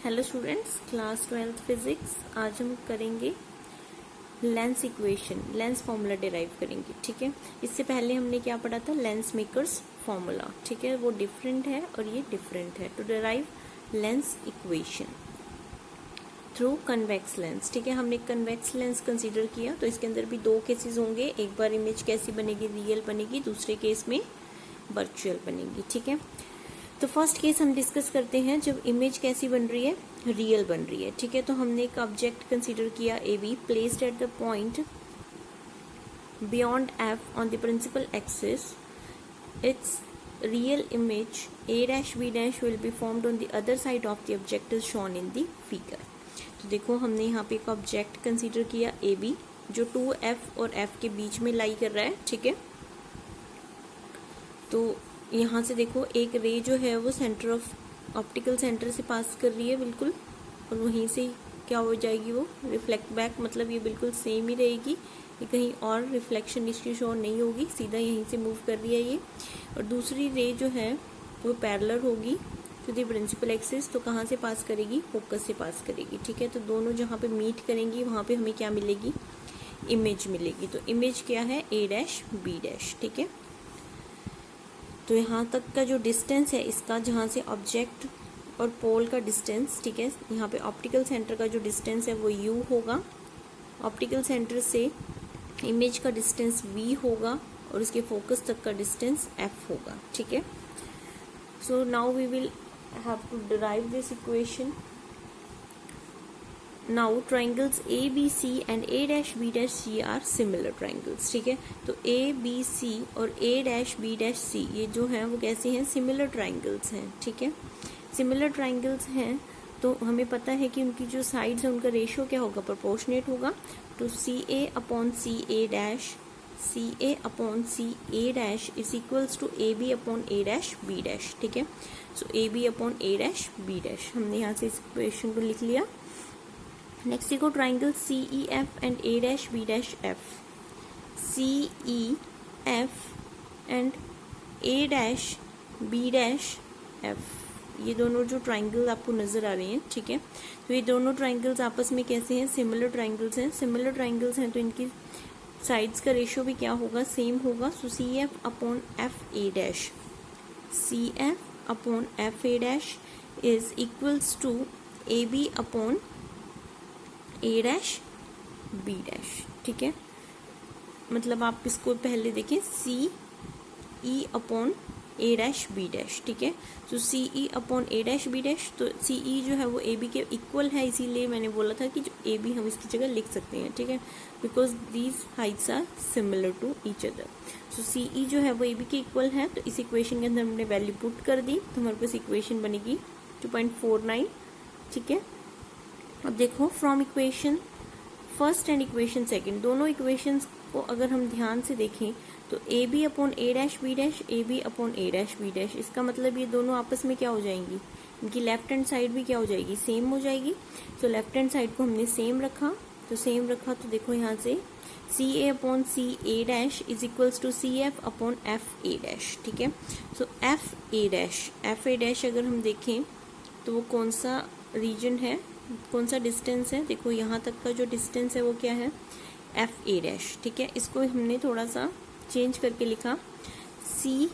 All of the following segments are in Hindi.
Hello students, class 12th physics. आज हम करेंगे lens equation, lens formula derive करेंगे। ठीक है, इससे पहले हमने क्या पढ़ा था, लेंस मेकर्स फॉर्मूला। ठीक है, वो डिफरेंट है और ये डिफरेंट है। To derive lens equation through convex lens. ठीक है, हमने कन्वेक्स लेंस कंसीडर किया, तो इसके अंदर भी दो केसेस होंगे। एक बार इमेज कैसी बनेगी, रियल बनेगी, दूसरे केस में वर्चुअल बनेगी। ठीक है, तो फर्स्ट केस हम डिस्कस करते हैं जब इमेज कैसी बन रही है, रियल बन रही है। ठीक है, तो हमने एक ऑब्जेक्ट कंसीडर किया A B, placed at the point beyond F on the principal axis. It's real image a dash b dash will be formed on the other side of the object is shown in the figure। तो देखो, हमने यहाँ पे एक ऑब्जेक्ट कंसीडर किया ए बी, जो 2f और f के बीच में लाई कर रहा है। ठीक है, तो यहाँ से देखो एक रे जो है वो सेंटर ऑफ ऑप्टिकल सेंटर से पास कर रही है बिल्कुल, और वहीं से क्या हो जाएगी, वो रिफ्लेक्ट बैक, मतलब ये बिल्कुल सेम ही रहेगी, ये कहीं और रिफ्लेक्शन इसकी शो नहीं होगी, सीधा यहीं से मूव कर रही है ये। और दूसरी रे जो है वो पैरेलल होगी टू द प्रिंसिपल एक्सिस, तो कहाँ से पास करेगी, फोकस से पास करेगी। ठीक है, तो दोनों जहाँ पे मीट करेंगी वहाँ पे हमें क्या मिलेगी, इमेज मिलेगी। तो इमेज क्या है, a डैश b डैश। ठीक है, तो यहाँ तक का जो डिस्टेंस है इसका, जहाँ से ऑब्जेक्ट और पोल का डिस्टेंस, ठीक है, यहाँ पे ऑप्टिकल सेंटर का जो डिस्टेंस है वो u होगा, ऑप्टिकल सेंटर से इमेज का डिस्टेंस v होगा, और उसके फोकस तक का डिस्टेंस f होगा। ठीक है, so now we will have to derive this equation. Now triangles A B C and A dash B dash C are similar triangles. ठीक है, तो ए बी सी और A dash B dash C ये जो हैं वो कैसे हैं, सिमिलर ट्राइंगल्स हैं। ठीक है, सिमिलर ट्राइंगल्स हैं तो हमें पता है कि उनकी जो साइड्स हैं उनका रेशियो क्या होगा, प्रोपोर्शनेट होगा। तो C A upon C A dash, C A upon C A dash is equals to A B upon A dash B dash. ठीक है, so A B upon A dash B dash, हमने यहाँ से इस इक्वेशन को लिख लिया। नेक्स्ट देखो, triangle C E F and A dash B dash F, C E F and A dash B dash F, ये दोनों जो ट्राइंगल आपको नजर आ रहे हैं। ठीक है, तो ये दोनों ट्राइंगल्स आपस में कैसे हैं, सिमिलर ट्राइंगल्स हैं। सिमिलर ट्राइंगल्स हैं तो इनकी साइड्स का रेशियो भी क्या होगा, सेम होगा। So C F upon F A dash, C F upon F A dash is equals to A B upon A dash B dash. ठीक है, मतलब आप इसको पहले देखें, C E upon A dash B dash. ठीक है, तो C E upon A dash B dash, तो सी ई जो है वो ए बी के इक्वल है, इसीलिए मैंने बोला था कि जो ए बी हम इसकी जगह लिख सकते हैं। ठीक है, because these heights are similar to each other. So C E जो है वो ए बी के इक्वल है, तो इस इक्वेशन के अंदर हमने वैल्यू पुट कर दी, तो हमारे पास इक्वेशन बनेगी 2.49। ठीक है, अब देखो, from equation first and equation second, दोनों इक्वेशंस को अगर हम ध्यान से देखें तो A B upon A dash B dash, A B upon A dash B dash, इसका मतलब ये दोनों आपस में क्या हो जाएंगी, इनकी लेफ्ट हैंड साइड भी क्या हो जाएगी, सेम हो जाएगी। तो लेफ्ट हैंड साइड को हमने सेम रखा, तो सेम रखा तो देखो यहाँ से C A upon C A dash is equals to C F upon F A dash. ठीक है, सो एफ ए डैश अगर हम देखें तो वो कौन सा रीजन है, कौन सा डिस्टेंस है, देखो यहाँ तक का जो डिस्टेंस है वो क्या है, एफ ए डैश। ठीक है, इसको हमने थोड़ा सा चेंज करके लिखा सी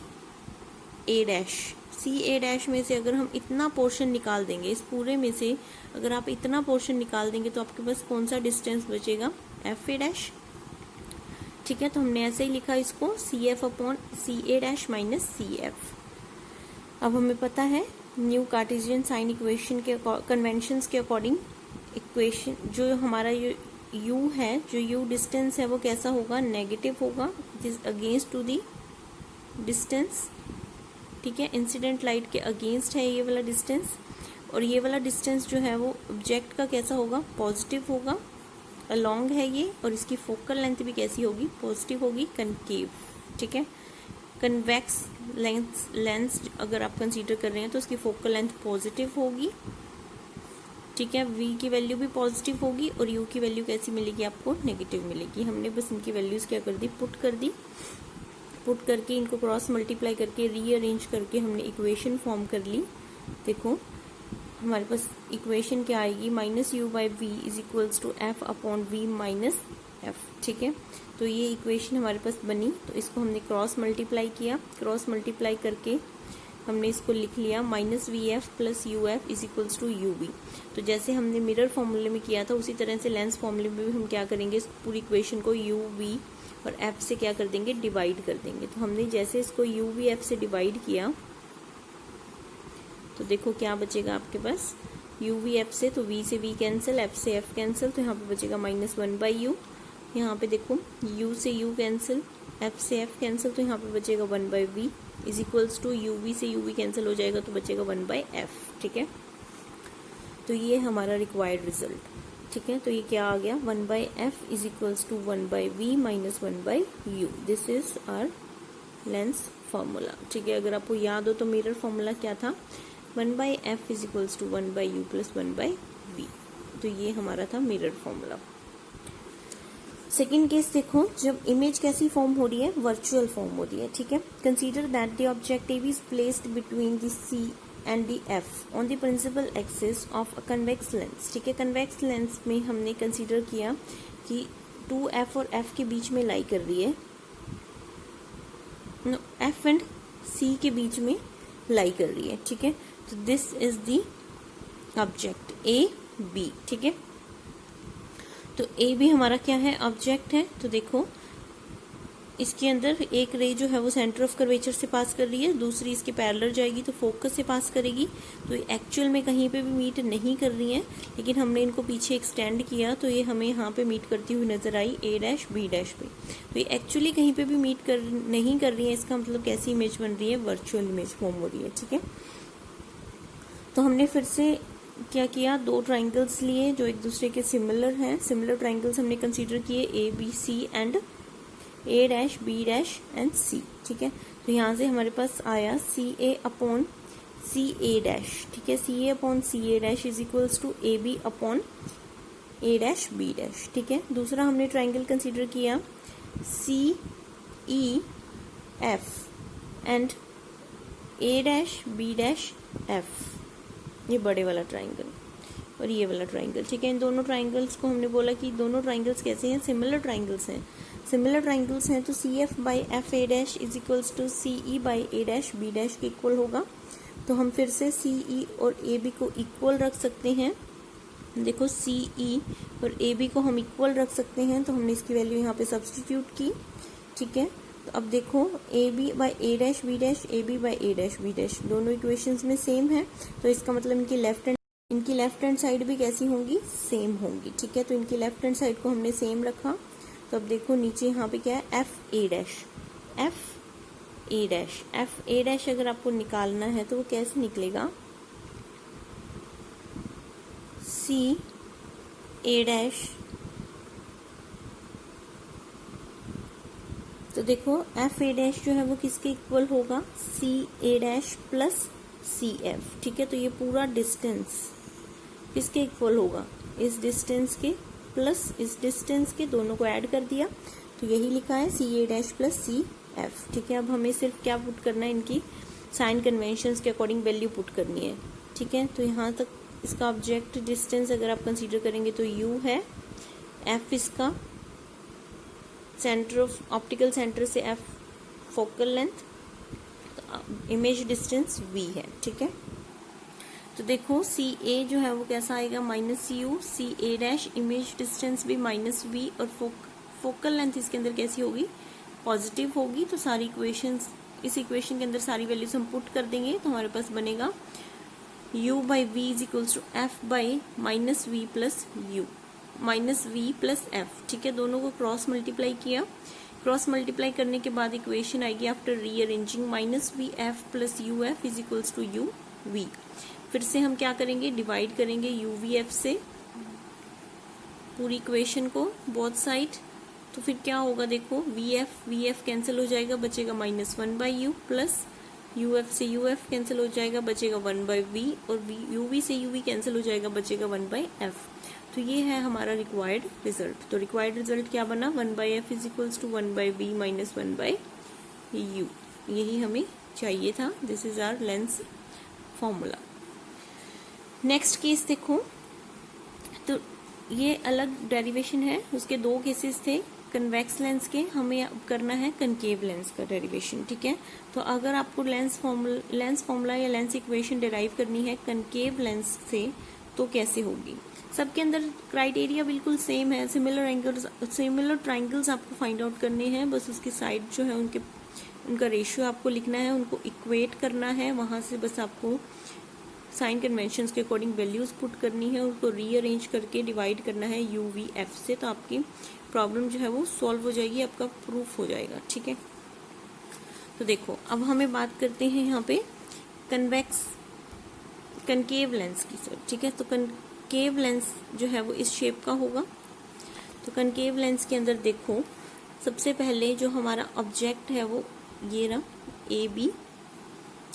A dash. C A dash में से अगर हम इतना पोर्शन निकाल देंगे, इस पूरे में से अगर आप इतना पोर्शन निकाल देंगे तो आपके पास कौन सा डिस्टेंस बचेगा, एफ ए डैश। ठीक है, तो हमने ऐसे ही लिखा इसको, सी F upon C A dash minus C F. अब हमें पता है न्यू कार्टेशियन साइन इक्वेशन के कन्वेंशंस के अकॉर्डिंग इक्वेशन जो हमारा u है, जो u डिस्टेंस है वो कैसा होगा, नेगेटिव होगा, अगेंस्ट टू दी डिस्टेंस। ठीक है, इंसिडेंट लाइट के अगेंस्ट है ये वाला डिस्टेंस, और ये वाला डिस्टेंस जो है वो ऑब्जेक्ट का कैसा होगा, पॉजिटिव होगा, अलोंग है ये, और इसकी फोकल लेंथ भी कैसी होगी, पॉजिटिव होगी, कनकेव। ठीक है, कन्वेक्स लेंस अगर आप कंसीडर कर रहे हैं तो उसकी फोकल लेंथ पॉजिटिव होगी। ठीक है, v की वैल्यू भी पॉजिटिव होगी, और u की वैल्यू कैसी मिलेगी, आपको नेगेटिव मिलेगी। हमने बस इनकी वैल्यूज क्या कर दी, पुट कर दी, पुट करके इनको क्रॉस मल्टीप्लाई करके रीअरेंज करके हमने इक्वेशन फॉर्म कर ली। देखो हमारे पास इक्वेशन क्या आएगी, minus u by v is equals to f upon v minus f, ठीक है। तो ये इक्वेशन हमारे पास बनी, तो इसको हमने क्रॉस मल्टीप्लाई किया, क्रॉस मल्टीप्लाई करके हमने इसको लिख लिया minus v f plus u f is equals to u v. तो जैसे हमने मिरर फॉर्मूले में किया था उसी तरह से लेंस फॉर्मूले में भी हम क्या करेंगे, इस पूरी इक्वेशन को यू वी और एफ से क्या कर देंगे, डिवाइड कर देंगे। तो हमने जैसे इसको यू वी एफ से डिवाइड किया तो देखो क्या बचेगा आपके पास, यू वी एफ से, तो वी से वी कैंसिल, एफ से एफ कैंसिल, तो यहाँ पे बचेगा माइनस वन बाई यू। यहाँ पे देखो u से u कैंसिल, f से f कैंसिल, तो यहाँ पे बचेगा one by v is equals to u v से यू वी कैंसिल हो जाएगा तो बचेगा वन बाई एफ, ठीक है। तो ये हमारा रिक्वायर्ड रिजल्ट, ठीक है। तो ये क्या आ गया, one by f is equals to one by v minus one by u, this is our lens formula, ठीक है। अगर आपको याद हो तो मिरर फॉर्मूला क्या था, one by f is equals to one by u plus one by v, तो ये हमारा था मिरर फॉर्मूला। सेकेंड केस देखो, जब इमेज कैसी फॉर्म हो रही है, वर्चुअल फॉर्म हो रही है, ठीक है। Consider that the object A is placed between the C and the F on the principal axis of a convex lens, ठीक है। कन्वेक्स लेंस में हमने कंसीडर किया कि 2f और f के बीच में लाई कर रही है, f एंड c के बीच में लाई कर रही है, ठीक है। तो this is the object A B, ठीक है। तो ए भी हमारा क्या है, ऑब्जेक्ट है। तो देखो इसके अंदर एक रे जो है वो सेंटर ऑफ कर्वेचर से पास कर रही है, दूसरी इसके पैरेलल जाएगी तो फोकस से पास करेगी। तो ये एक्चुअल में कहीं पे भी मीट नहीं कर रही है, लेकिन हमने इनको पीछे एक्सटेंड किया तो ये हमें यहाँ पे मीट करती हुई नजर आई ए डैश बी डैश पे। तो ये एक्चुअली कहीं पे भी मीट नहीं कर रही है, इसका मतलब कैसी इमेज बन रही है, वर्चुअल इमेज फॉर्म हो रही है, ठीक है। तो हमने फिर से क्या किया, दो ट्राइंगल्स लिए जो एक दूसरे के सिमिलर हैं, सिमिलर ट्राइंगल्स हमने कंसीडर किए A B C and A dash B dash and C, ठीक है। तो यहाँ से हमारे पास आया सी A upon C A dash, ठीक है। C A upon C A dash is equals to A B upon A dash B dash, ठीक है। दूसरा हमने ट्राइंगल कंसीडर किया C E F and A dash B dash F, ये बड़े वाला ट्राइंगल और ये वाला ट्राइंगल, ठीक है। इन दोनों ट्राइंगल्स को हमने बोला कि दोनों ट्राइंगल्स कैसे हैं, सिमिलर ट्राइंगल्स हैं। सिमिलर ट्राइंगल्स हैं तो C F by F A dash is equals to C E by A dash B dash के इक्वल होगा। तो हम फिर से सी ई और ए बी को इक्वल रख सकते हैं। देखो सी ई और ए बी को हम इक्वल रख सकते हैं, तो हमने इसकी वैल्यू यहाँ पे सब्सटीट्यूट की, ठीक है। तो अब देखो A B by A dash B dash, A B by A dash B dash, दोनों इक्वेशंस में सेम है, तो इसका मतलब इनकी लेफ्ट हैंड साइड भी कैसी होंगी, सेम होंगी, ठीक है। तो इनकी लेफ्ट हैंड साइड को हमने सेम रखा। तो अब देखो नीचे यहाँ पे क्या है, F A dash, F A dash, F A dash अगर आपको निकालना है तो वो कैसे निकलेगा, सी ए डैश, तो देखो एफ ए डैश जो है वो किसके इक्वल होगा, सी A dash plus C F, ठीक है। तो ये पूरा डिस्टेंस किसके इक्वल होगा, इस डिस्टेंस के प्लस इस डिस्टेंस के, दोनों को ऐड कर दिया तो यही लिखा है C A dash plus C F, ठीक है। अब हमें सिर्फ क्या पुट करना है, इनकी साइन कन्वेंशंस के अकॉर्डिंग वैल्यू पुट करनी है, ठीक है। तो यहाँ तक इसका ऑब्जेक्ट डिस्टेंस अगर आप कंसीडर करेंगे तो यू है, एफ इसका सेंटर ऑफ ऑप्टिकल सेंटर से एफ फोकल लेंथ, तो इमेज डिस्टेंस वी है, ठीक है। तो देखो सी ए जो है वो कैसा आएगा, minus u, C A dash image distance भी माइनस वी, और फोकल लेंथ इसके अंदर कैसी होगी, पॉजिटिव होगी। तो सारी इक्वेशंस, इस इक्वेशन के अंदर सारी वैल्यूज हम पुट कर देंगे तो हमारे पास बनेगा u by v is equals to f by minus v plus u, minus v plus f, ठीक है। दोनों को क्रॉस मल्टीप्लाई किया, क्रॉस मल्टीप्लाई करने के बाद इक्वेशन आएगी after rearranging minus v f plus u f is equals to u v. फिर से हम क्या करेंगे, डिवाइड करेंगे यू वी एफ से पूरी इक्वेशन को बोथ साइड, तो फिर क्या होगा, देखो वी एफ कैंसिल हो जाएगा, बचेगा minus one by u, plus u F से यू एफ कैंसिल हो जाएगा, बचेगा वन बाई वी, और यू वी से यू वी कैंसिल हो जाएगा, बचेगा वन बाई एफ। तो ये है हमारा रिक्वायर्ड रिजल्ट। तो रिक्वायर्ड रिजल्ट क्या बना, one by f is equals to one by v minus one by u, यही हमें चाहिए था। This is our lens formula. Next case देखो, तो ये अलग डेरिवेशन है, उसके दो केसेस थे कन्वेक्स लेंस के, हमें अब करना है कनकेव लेंस का डेरिवेशन, ठीक है। तो अगर आपको लेंस फॉर्मूला या लेंस इक्वेशन डिराइव करनी है कनकेव लेंस से तो कैसे होगी। सबके अंदर क्राइटेरिया बिल्कुल सेम है, सिमिलर ट्राइंगल्स आपको फाइंड आउट करने हैं, बस उसकी साइड जो है उनका रेशियो आपको लिखना है, उनको इक्वेट करना है, वहां से बस आपको साइन कन्वेंशंस के अकॉर्डिंग वैल्यूज पुट करनी है, उनको रीअरेंज करके डिवाइड करना है UVF से, तो आपकी प्रॉब्लम जो है वो सॉल्व हो जाएगी, आपका प्रूफ हो जाएगा, ठीक है। तो देखो अब हमें बात करते हैं यहाँ पे कनकेव लेंस की सर, ठीक है। तो कनकेव लेंस जो है वो इस शेप का होगा। तो कनकेव लेंस के अंदर देखो सबसे पहले जो हमारा ऑब्जेक्ट है वो ये रहा AB,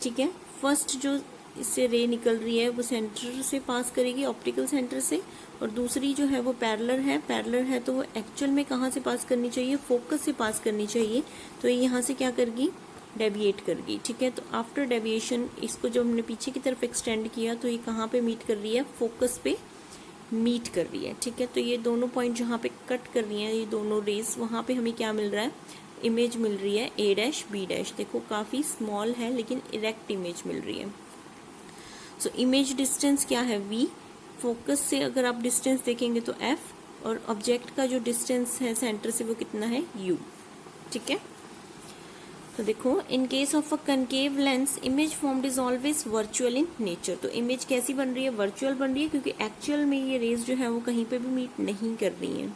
ठीक है। फर्स्ट जो इससे रे निकल रही है वो सेंटर से पास करेगी, ऑप्टिकल सेंटर से, और दूसरी जो है वो पैरेलल है तो वो एक्चुअल में कहाँ से पास करनी चाहिए, फोकस से पास करनी चाहिए, तो ये यहाँ से क्या करेगी, डेविएट करगी, ठीक है। तो आफ्टर डेविएशन इसको जो हमने पीछे की तरफ एक्सटेंड किया तो ये कहाँ पे मीट कर रही है, फोकस पे मीट कर रही है, ठीक है। तो ये दोनों पॉइंट जहाँ पे कट कर रही हैं, ये दोनों रेस, वहां पे हमें क्या मिल रहा है, इमेज मिल रही है A', B', देखो काफी स्मॉल है लेकिन इरेक्ट इमेज मिल रही है। सो इमेज डिस्टेंस क्या है V, फोकस से अगर आप डिस्टेंस देखेंगे तो F, और ऑब्जेक्ट का जो डिस्टेंस है सेंटर से वो कितना है U, ठीक है। तो देखो in case of a concave lens image formed is always virtual in nature. तो इमेज कैसी बन रही है, वर्चुअल बन रही है, क्योंकि एक्चुअल में ये रेज जो है वो कहीं पे भी मीट नहीं कर रही है।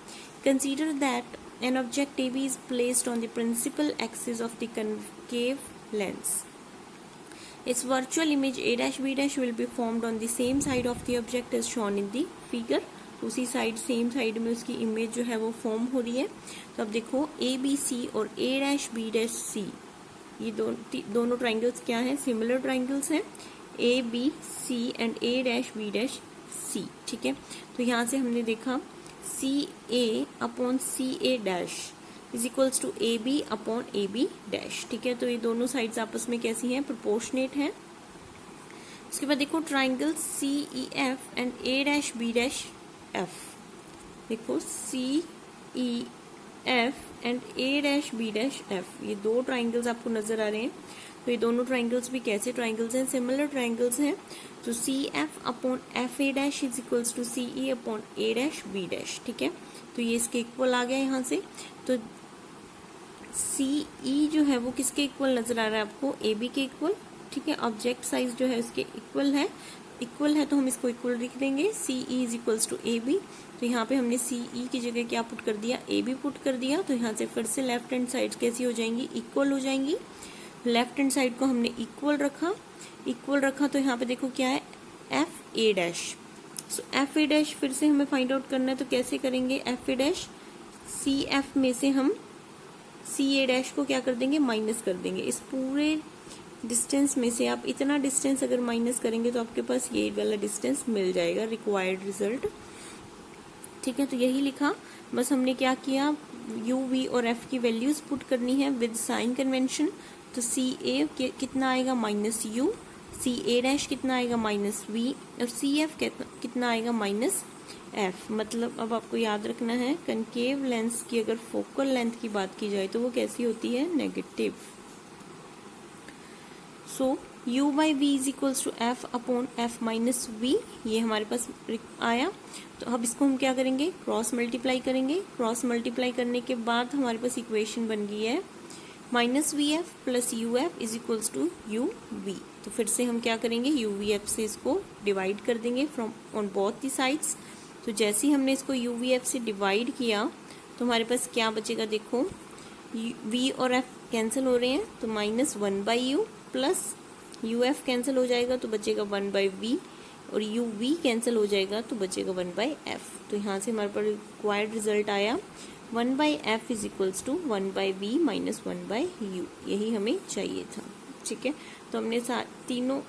Consider that an object AB is placed on the principal axis of the concave lens. Its virtual image A', will be formed on the same side of the object as shown in the figure। उसी साइड, सेम साइड में उसकी इमेज जो है वो फॉर्म हो रही है। तो अब देखो ABC और A', ये दोनों ट्राइंगल्स क्या हैं, सिमिलर ट्राइंगल्स हैं, ABC एंड A', ठीक है। तो यहाँ से हमने देखा CA upon CA' is equals to AB upon AB', ठीक है। तो ये दोनों साइड्स आपस में कैसी हैं, प्रोपोर्शनेट हैं। उसके बाद देखो ट्राइंगल CEF एंड A', देखो CEF एंड A', ये दो ट्राइंगल्स आपको नजर आ रहे हैं। तो ये दोनों ट्राइंगल्स भी कैसे ट्राइंगल्स हैं, सिमिलर ट्राइंगल्स हैं। तो CF upon FA' is equals to CE upon A', ठीक है। तो ये इसके इक्वल आ गया यहाँ से। तो CE जो है वो किसके इक्वल नजर आ रहा है आपको, AB के इक्वल, ठीक है। ऑब्जेक्ट साइज जो है उसके इक्वल है तो हम इसको इक्वल लिख देंगे, CE is equals to AB। तो यहाँ पे हमने CE की जगह क्या पुट कर दिया, AB पुट कर दिया। तो यहाँ से फिर से लेफ्ट हैंड साइड कैसी हो जाएंगी, इक्वल हो जाएंगी। लेफ्ट हैंड साइड को हमने इक्वल रखा तो यहाँ पे देखो क्या है, FA'। सो FA' फिर से हमें फाइंड आउट करना है, तो कैसे करेंगे, FA', CF में से हम CA' को क्या कर देंगे, माइनस कर देंगे। इस पूरे डिस्टेंस में से आप इतना डिस्टेंस अगर माइनस करेंगे तो आपके पास ये वाला डिस्टेंस मिल जाएगा, रिक्वायर्ड रिजल्ट, ठीक है। तो यही लिखा, बस हमने क्या किया, U, V और F की वैल्यूज पुट करनी है विद साइन कन्वेंशन। तो CA कितना आएगा, -U, CA' कितना आएगा, -V, और CF कितना आएगा, -F। मतलब अब आपको याद रखना है कनकेव लेंस की अगर फोकल लेंथ की बात की जाए तो वो कैसी होती है, negative. So U/V is equals to F upon F minus V, ये हमारे पास आया। तो अब इसको हम क्या करेंगे, क्रॉस मल्टीप्लाई करेंगे। क्रॉस मल्टीप्लाई करने के बाद हमारे पास इक्वेशन बन गई है -VF plus UF is equals to UV। तो फिर से हम क्या करेंगे, UVF से इसको डिवाइड कर देंगे from on both the sides. तो जैसे ही हमने इसको UVF से डिवाइड किया तो हमारे पास क्या बचेगा, देखो V और F कैंसिल हो रहे हैं तो -1/U प्लस UF कैंसिल हो जाएगा तो बचेगा 1/V, और UV कैंसिल हो जाएगा तो बचेगा 1/F। तो यहाँ से हमारे पास रिक्वायर्ड रिजल्ट आया 1/F is equals to 1/V minus 1/U, यही हमें चाहिए था, ठीक है। तो हमने तीनों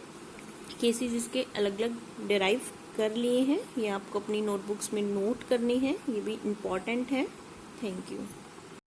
केसेस इसके अलग अलग डिराइव कर लिए हैं, ये आपको अपनी नोटबुक्स में नोट करनी है, ये भी इम्पॉर्टेंट है। Thank you.